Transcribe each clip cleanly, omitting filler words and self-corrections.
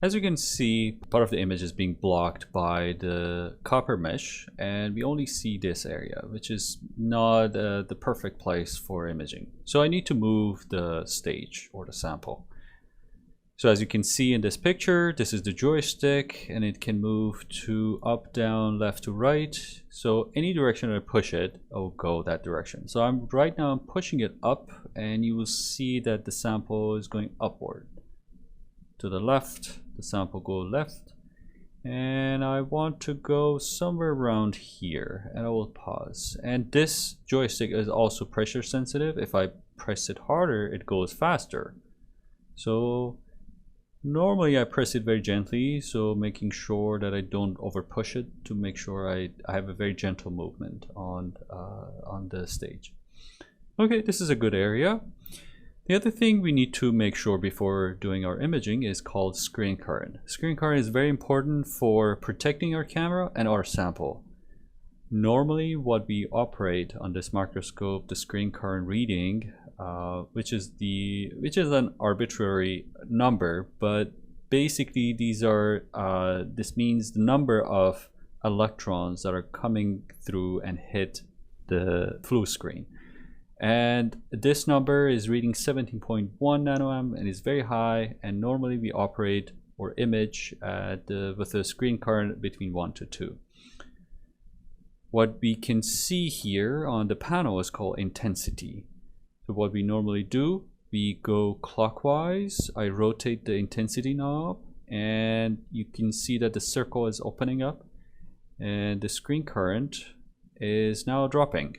As you can see, part of the image is being blocked by the copper mesh, and we only see this area, which is not the perfect place for imaging. So I need to move the stage or the sample. So as you can see in this picture, this is the joystick, and it can move to up, down, left to right. So any direction I push it, it will go that direction. So right now I'm pushing it up, and you will see that the sample is going upward. To the left, the sample go left, and I want to go somewhere around here, and I will pause. And this joystick is also pressure sensitive. If I press it harder, it goes faster. So normally I press it very gently, so making sure that I don't over push it, to make sure I have a very gentle movement on the stage. Okay, this is a good area. The other thing we need to make sure before doing our imaging is called screen current. Screen current is very important for protecting our camera and our sample. Normally what we operate on this microscope, the screen current reading, which is an arbitrary number, but basically these are this means the number of electrons that are coming through and hit the fluid screen. And this number is reading 17.1 nanoamp and is very high, and normally we operate or image with a screen current between 1 to 2. What we can see here on the panel is called intensity. So what we normally do, we go clockwise. I rotate the intensity knob, and you can see that the circle is opening up, and the screen current is now dropping.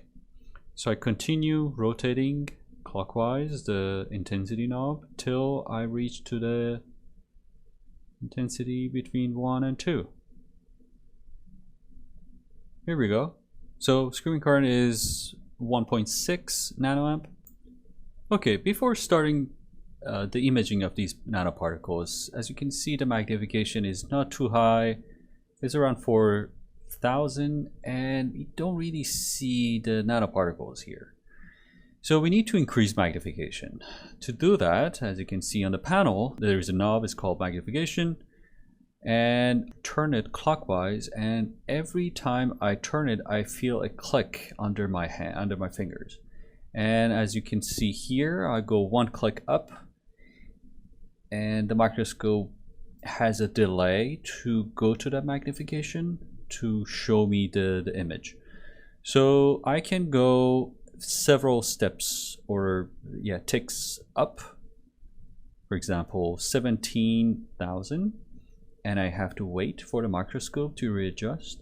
So I continue rotating clockwise the intensity knob till I reach to the intensity between 1 and 2. Here we go. So screen current is 1.6 nanoamp. Okay, before starting the imaging of these nanoparticles, as you can see, the magnification is not too high. It's around 4,000, and we don't really see the nanoparticles here. So we need to increase magnification. To do that, as you can see on the panel, there is a knob, it's called magnification, and turn it clockwise, and every time I turn it, I feel a click under my hand, under my fingers. And as you can see here, I go one click up, and the microscope has a delay to go to that magnification to show me the image. So I can go several steps, or ticks up. For example, 17,000, and I have to wait for the microscope to readjust.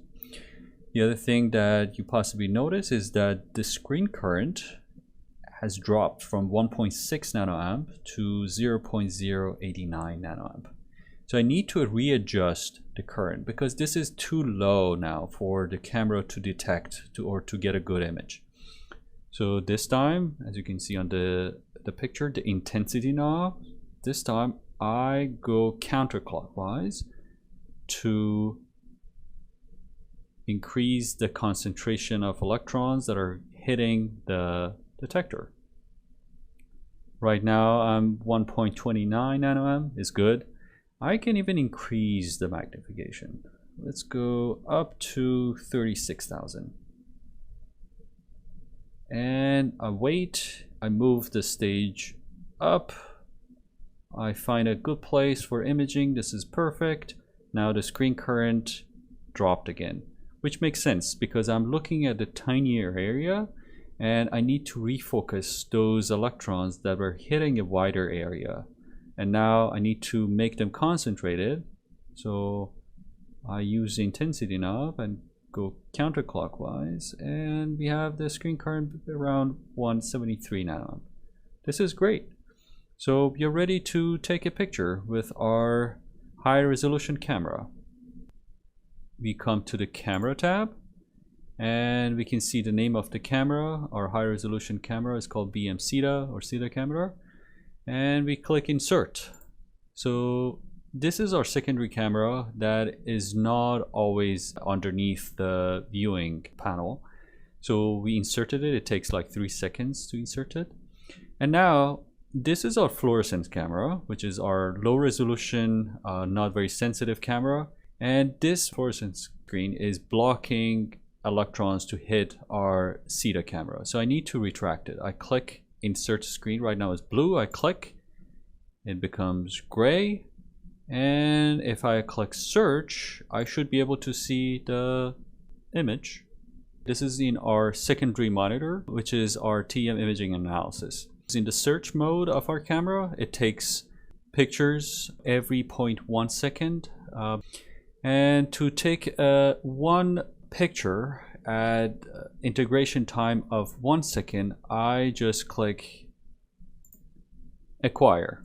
The other thing that you possibly notice is that the screen current has dropped from 1.6 nanoamp to 0.089 nanoamp. So I need to readjust the current because this is too low now for the camera to detect or to get a good image. So this time, as you can see on the picture, the intensity knob, this time I go counterclockwise to increase the concentration of electrons that are hitting the detector. Right now I'm 1.29 nanoamp is good. I can even increase the magnification. Let's go up to 36,000. And I wait, I move the stage up. I find a good place for imaging. This is perfect. Now the screen current dropped again, which makes sense because I'm looking at the tinier area and I need to refocus those electrons that were hitting a wider area. And now I need to make them concentrated. So I use the intensity knob and go counterclockwise, and we have the screen current around 173 nanoamp. This is great. So you're ready to take a picture with our high resolution camera. We come to the camera tab, and we can see the name of the camera. Our high resolution camera is called BM Ceta or Ceta camera, and we click insert. So this is our secondary camera that is not always underneath the viewing panel. So we inserted it. It takes like 3 seconds to insert it. And now this is our fluorescence camera, which is our low resolution, not very sensitive camera. And this fluorescence screen is blocking electrons to hit our Ceta camera. So I need to retract it. I click insert screen. Right now it's blue. I click, it becomes gray. And if I click search, I should be able to see the image. This is in our secondary monitor, which is our TEM imaging analysis. In the search mode of our camera, it takes pictures every 0.1 second. And to take one picture at integration time of 1 second, I just click acquire.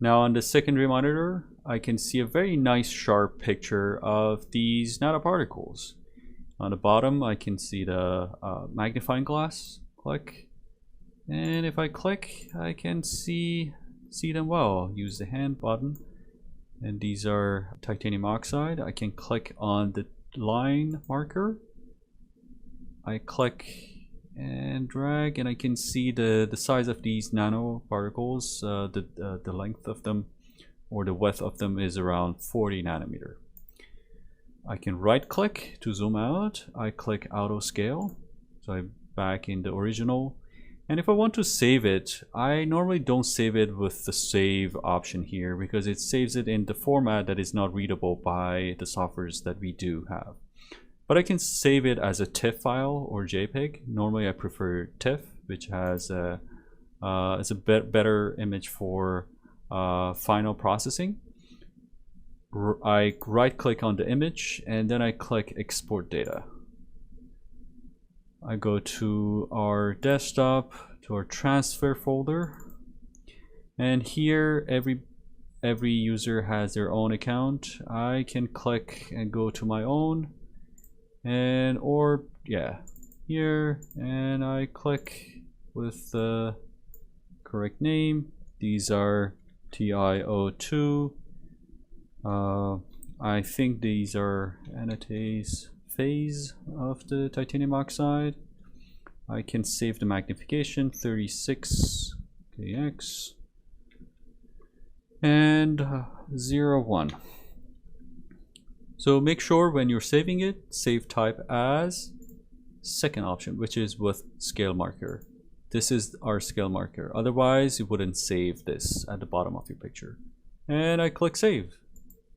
Now on the secondary monitor, I can see a very nice sharp picture of these nanoparticles. On the bottom, I can see the magnifying glass. Click, and if I click, I can see them well. Use the hand button, and these are titanium oxide. I can click on the line marker. I click and drag, and I can see the size of these nanoparticles. The length of them, or the width of them, is around 40 nanometer. I can right click to zoom out. I click auto scale, so I'm back in the original. And if I want to save it, I normally don't save it with the save option here, because it saves it in the format that is not readable by the softwares that we do have. But I can save it as a TIFF file or JPEG. Normally I prefer TIFF, which has a better image for final processing. I right click on the image, and then I click export data. I go to our desktop, to our transfer folder, and here every user has their own account. I can click and go to my own, and here, and I click with the correct name. These are TiO2. I think these are anatase phase of the titanium oxide. I can save the magnification 36x and 01. So make sure when you're saving it, save type as second option, which is with scale marker. This is our scale marker. Otherwise, you wouldn't save this at the bottom of your picture. And I click save.